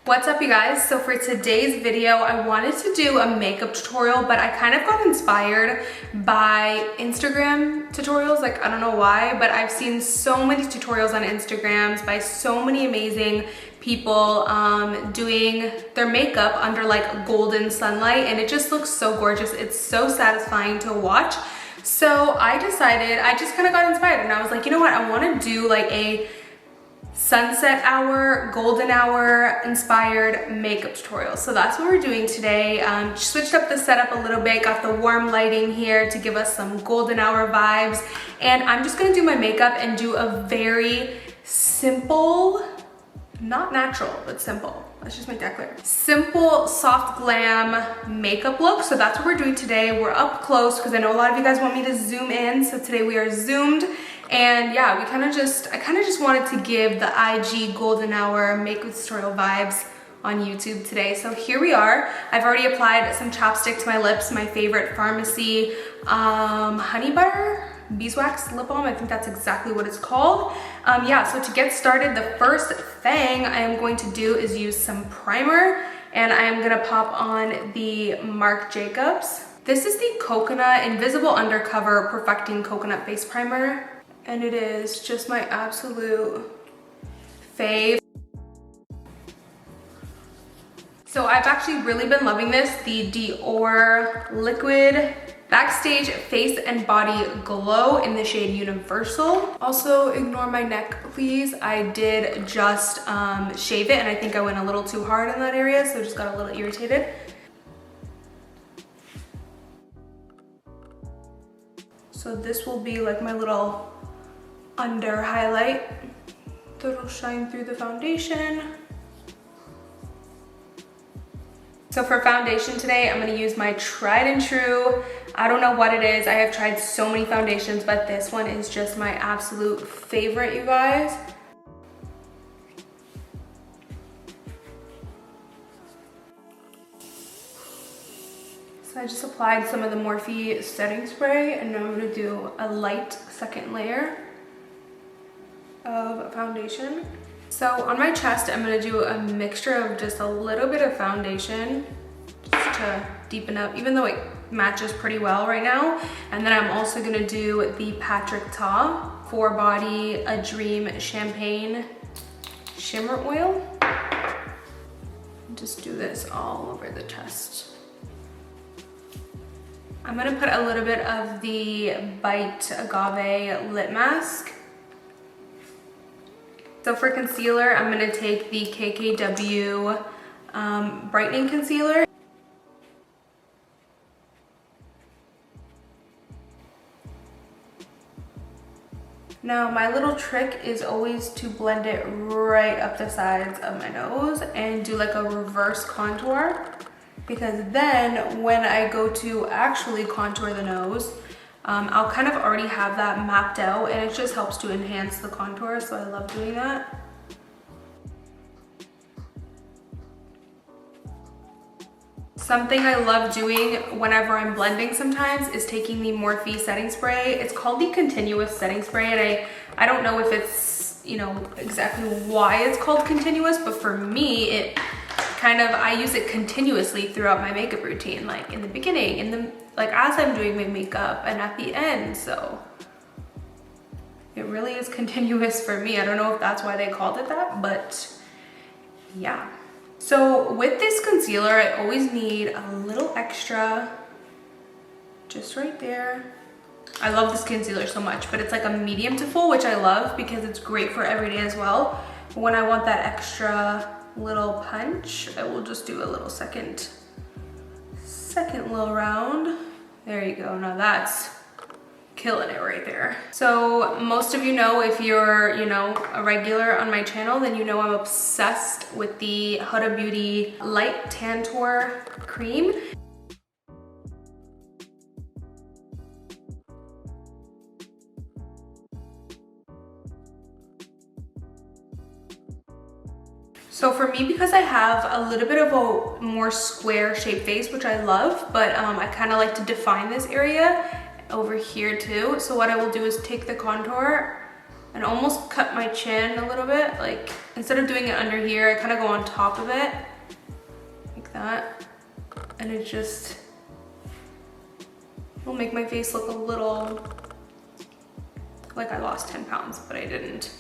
What's up, you guys? So for today's video, I wanted to do a makeup tutorial, but I kind of got inspired by Instagram tutorials. Like, I don't know why, but I've seen so many tutorials on Instagrams by so many amazing people doing their makeup under like golden sunlight, and it just looks so gorgeous. It's so satisfying to watch. So I decided, I just kind of got inspired and I was like, you know what? I want to do like a sunset hour, golden hour inspired makeup tutorial. So that's what we're doing today. Switched up the setup a little bit, got the warm lighting here to give us some golden hour vibes. And I'm just gonna do my makeup and do a very simple, not natural, but simple. Let's just make that clear. Simple, soft glam makeup look. So that's what we're doing today. We're up close because I know a lot of you guys want me to zoom in. So today we are zoomed. And yeah, I kind of just wanted to give the IG golden hour makeup tutorial vibes on YouTube today. So here we are. I've already applied some chapstick to my lips, my favorite Pharmacy honey butter beeswax lip balm. I think that's exactly what it's called. Yeah, so to get started, the first thing I am going to do is use some primer, and I am gonna pop on the Marc Jacobs. This is the Coconut Invisible Undercover Perfecting Coconut Face Primer. And it is just my absolute fave. So I've actually really been loving this, the Dior Liquid Backstage Face and Body Glow in the shade Universal. Also ignore my neck, please. I did just shave it, and I think I went a little too hard in that area, so just got a little irritated. So this will be like my little under highlight that'll shine through the foundation. So for foundation today, I'm gonna use my tried and true, I don't know what it is. I have tried so many foundations, but this one is just my absolute favorite, you guys. So I just applied some of the Morphe setting spray, and now I'm gonna do a light second layer of foundation. So on my chest, I'm gonna do a mixture of just a little bit of foundation just to deepen up, even though it matches pretty well right now. And then I'm also gonna do the Patrick Ta 4-Body A Dream Champagne Shimmer Oil. Just do this all over the chest. I'm gonna put a little bit of the Bite Agave Lip Mask. So for concealer, I'm gonna take the KKW Brightening Concealer. Now my little trick is always to blend it right up the sides of my nose and do like a reverse contour, because then when I go to actually contour the nose, I'll kind of already have that mapped out, and it just helps to enhance the contour, so I love doing that. Something I love doing whenever I'm blending sometimes is taking the Morphe setting spray. It's called the Continuous Setting Spray, and I don't know if it's, you know, exactly why it's called continuous, but for me, it kind of, I use it continuously throughout my makeup routine, like in the beginning, in the, like as I'm doing my makeup, and at the end. So it really is continuous for me. I don't know if that's why they called it that, but yeah. So with this concealer, I always need a little extra just right there. I love this concealer so much, but it's like a medium to full, which I love because it's great for every day as well. But when I want that extra little punch, I will just do a little second little round. There you go. Now that's killing it right there. So most of you know, if you're, you know, a regular on my channel, then you know I'm obsessed with the Huda Beauty Light Tantour Cream. So for me, because I have a little bit of a more square shaped face, which I love, but I kind of like to define this area over here too. So what I will do is take the contour and almost cut my chin a little bit. Like, instead of doing it under here, I kind of go on top of it, like that. And it just will make my face look a little like I lost 10 pounds, but I didn't.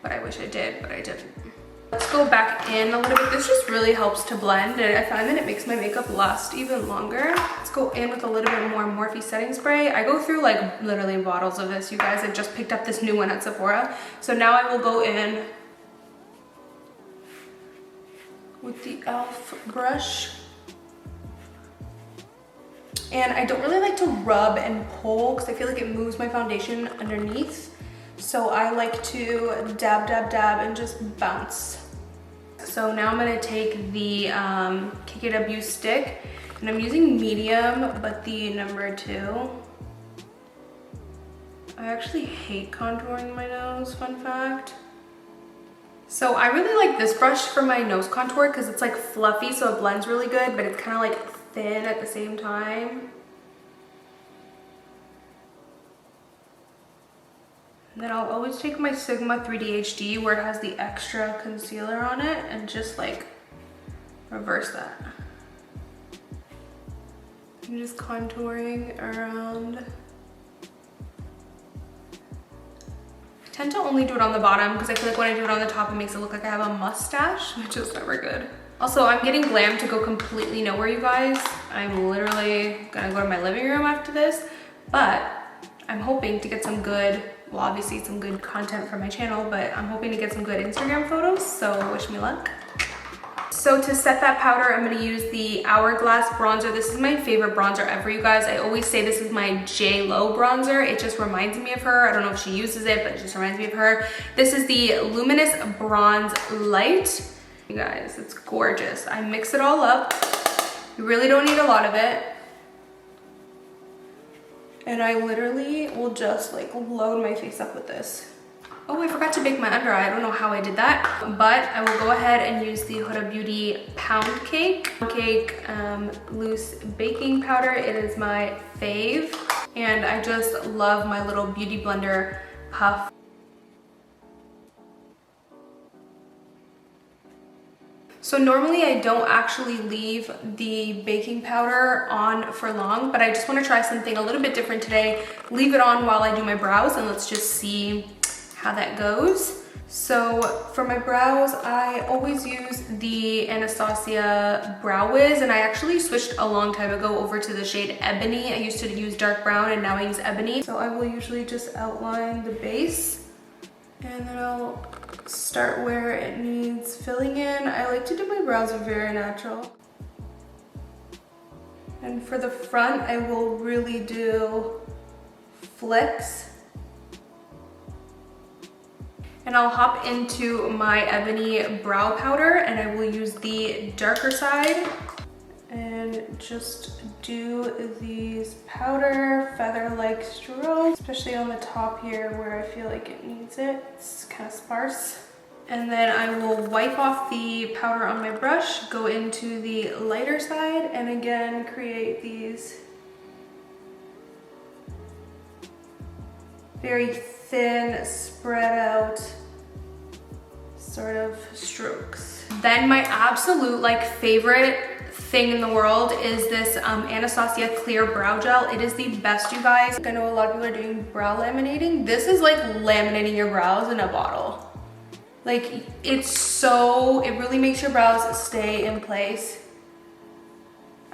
But I wish I did, but I didn't. Let's go back in a little bit. This just really helps to blend, and I find that it makes my makeup last even longer. Let's go in with a little bit more Morphe setting spray. I go through like literally bottles of this, you guys. I just picked up this new one at Sephora. So now I will go in with the e.l.f. brush. And I don't really like to rub and pull because I feel like it moves my foundation underneath. So I like to dab, dab, dab and just bounce. So now I'm gonna take the KKW stick, and I'm using medium, but the number 2. I actually hate contouring my nose, fun fact. So I really like this brush for my nose contour because it's like fluffy, so it blends really good, but it's kind of like thin at the same time. And then I'll always take my Sigma 3D HD where it has the extra concealer on it and just like reverse that. I'm just contouring around. I tend to only do it on the bottom because I feel like when I do it on the top, it makes it look like I have a mustache, which is never good. Also, I'm getting Glam to go completely nowhere, you guys. I'm literally gonna go to my living room after this, but I'm hoping to get some good, well, obviously some good content for my channel, but I'm hoping to get some good Instagram photos, so wish me luck. So to set that powder, I'm gonna use the Hourglass bronzer. This is my favorite bronzer ever, you guys. I always say this is my J.Lo bronzer. It just reminds me of her. I don't know if she uses it, but it just reminds me of her. This is the Luminous Bronze Light. You guys, it's gorgeous. I mix it all up. You really don't need a lot of it. And I literally will just like load my face up with this. Oh, I forgot to bake my under eye. I don't know how I did that, but I will go ahead and use the Huda Beauty Pound Cake loose baking powder. It is my fave, and I just love my little beauty blender puff. So normally I don't actually leave the baking powder on for long, but I just want to try something a little bit different today. Leave it on while I do my brows, and let's just see how that goes. So for my brows, I always use the Anastasia Brow Wiz, and I actually switched a long time ago over to the shade Ebony. I used to use dark brown and now I use Ebony. So I will usually just outline the base, and then I'll start where it needs filling in. I like to do my brows very natural. And for the front, I will really do flicks. And I'll hop into my Ebony brow powder, and I will use the darker side and just do these powder feather-like strokes, especially on the top here where I feel like it needs it. It's kind of sparse. And then I will wipe off the powder on my brush, go into the lighter side, and again create these very thin, spread out sort of strokes. Then my absolute like favorite thing in the world is this Anastasia Clear Brow Gel. It is the best, you guys. I know a lot of people are doing brow laminating. This is like laminating your brows in a bottle. Like, it's so, it really makes your brows stay in place.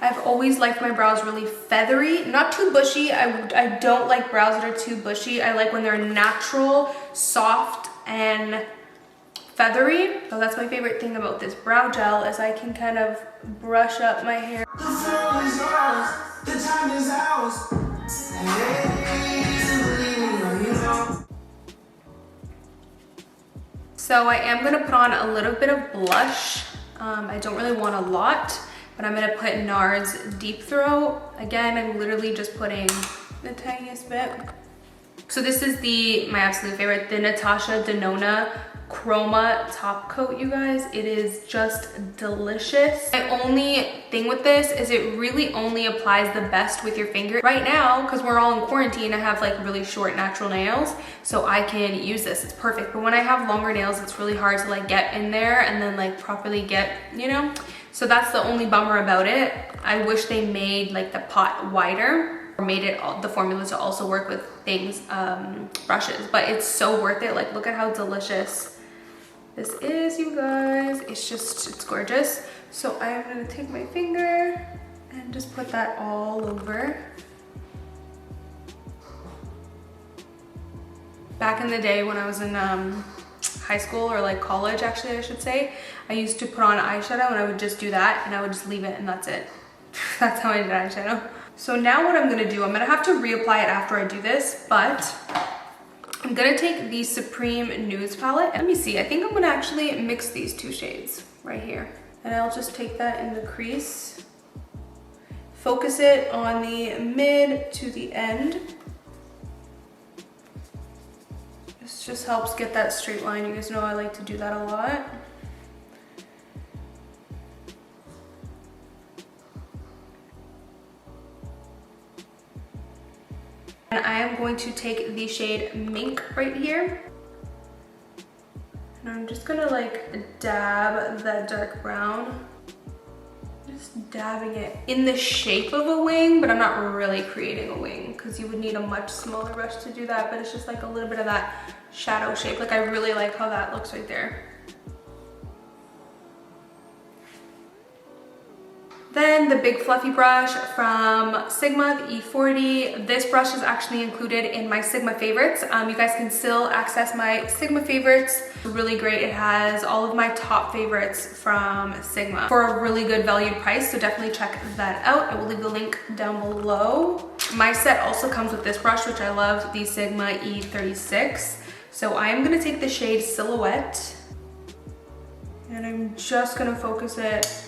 I've always liked my brows really feathery, not too bushy. I don't like brows that are too bushy. I like when they're natural, soft, and feathery. So that's my favorite thing about this brow gel, is I can kind of brush up my hair. The time is ours. The time is ours. So I am gonna put on a little bit of blush. I don't really want a lot, but I'm gonna put NARS Deep Throat. Again, I'm literally just putting the tiniest bit. So this is my absolute favorite, the Natasha Denona chroma top coat, you guys. It is just delicious. My only thing with this is it really only applies the best with your finger. Right now, because we're all in quarantine, I have like really short natural nails, so I can use this. It's perfect. But when I have longer nails, it's really hard to like get in there and then like properly get, you know? So that's the only bummer about it. I wish they made like the pot wider, or made it the formula to also work with things, brushes, but it's so worth it. Like, look at how delicious this is, you guys. It's gorgeous. So I'm gonna take my finger and just put that all over. Back in the day when I was in high school, or like college actually I should say, I used to put on eyeshadow and I would just do that and I would just leave it and that's it. That's how I did eyeshadow. So now what I'm gonna do, I'm gonna have to reapply it after I do this, but I'm gonna take the Supreme Nudes palette. Let me see, I think I'm gonna actually mix these two shades right here. And I'll just take that in the crease, focus it on the mid to the end. This just helps get that straight line. You guys know I like to do that a lot. And I am going to take the shade Mink right here. And I'm just gonna like dab that dark brown. Just dabbing it in the shape of a wing, but I'm not really creating a wing because you would need a much smaller brush to do that, but it's just like a little bit of that shadow shape. Like I really like how that looks right there. Then the big fluffy brush from Sigma, the E40. This brush is actually included in my Sigma favorites. You guys can still access my Sigma favorites. Really great. It has all of my top favorites from Sigma for a really good valued price, so definitely check that out. I will leave the link down below. My set also comes with this brush, which I love, the Sigma E36. So I am gonna take the shade Silhouette and I'm just gonna focus it.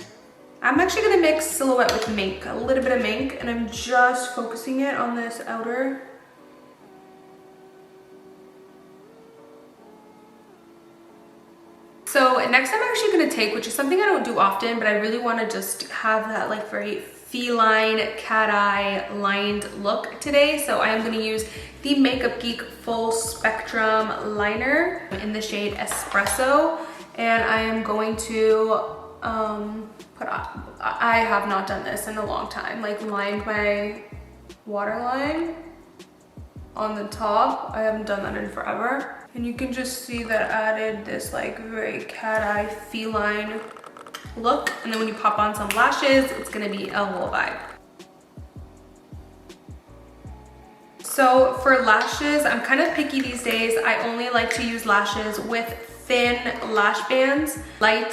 I'm actually gonna mix Silhouette with Mink, a little bit of Mink, and I'm just focusing it on this outer. So next I'm actually gonna take, which is something I don't do often, but I really wanna just have that like very feline cat eye lined look today. So I am gonna use the Makeup Geek Full Spectrum Liner in the shade Espresso. And I am going to I have not done this in a long time, like lined my waterline on the top. I haven't done that in forever. And you can just see that added this like very cat eye feline look. And then when you pop on some lashes, it's gonna be a whole vibe. So for lashes, I'm kind of picky these days. I only like to use lashes with thin lash bands, light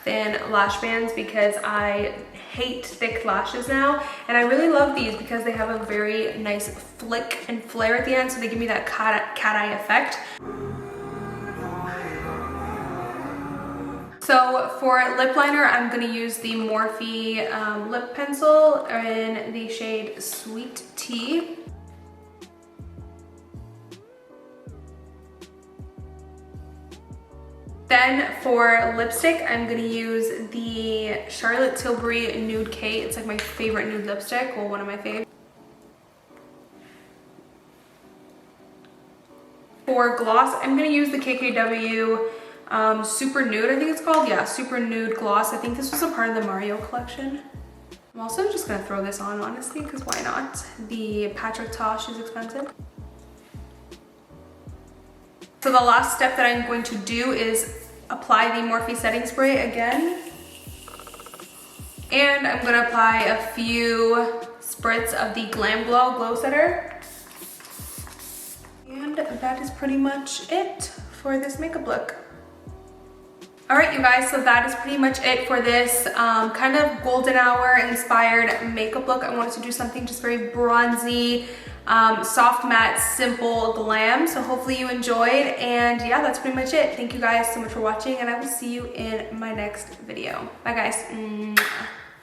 thin lash bands, because I hate thick lashes now. And I really love these because they have a very nice flick and flare at the end, so they give me that cat eye effect. So for lip liner, I'm gonna use the Morphe lip pencil in the shade Sweet Tea. Then for lipstick, I'm gonna use the Charlotte Tilbury Nude Kate. It's like my favorite nude lipstick, well, one of my favorites. For gloss, I'm gonna use the KKW Super Nude, I think it's called. Yeah, Super Nude Gloss. I think this was a part of the Mario collection. I'm also just gonna throw this on, honestly, because why not? The Patrick Tosh is expensive. So the last step that I'm going to do is apply the Morphe setting spray again. And I'm gonna apply a few spritz of the Glam Glow Setter. And that is pretty much it for this makeup look. All right, you guys, so that is pretty much it for this kind of golden hour inspired makeup look. I wanted to do something just very bronzy, soft matte, simple glam. So hopefully you enjoyed, and yeah, that's pretty much it. Thank you guys so much for watching, and I will see you in my next video. Bye guys.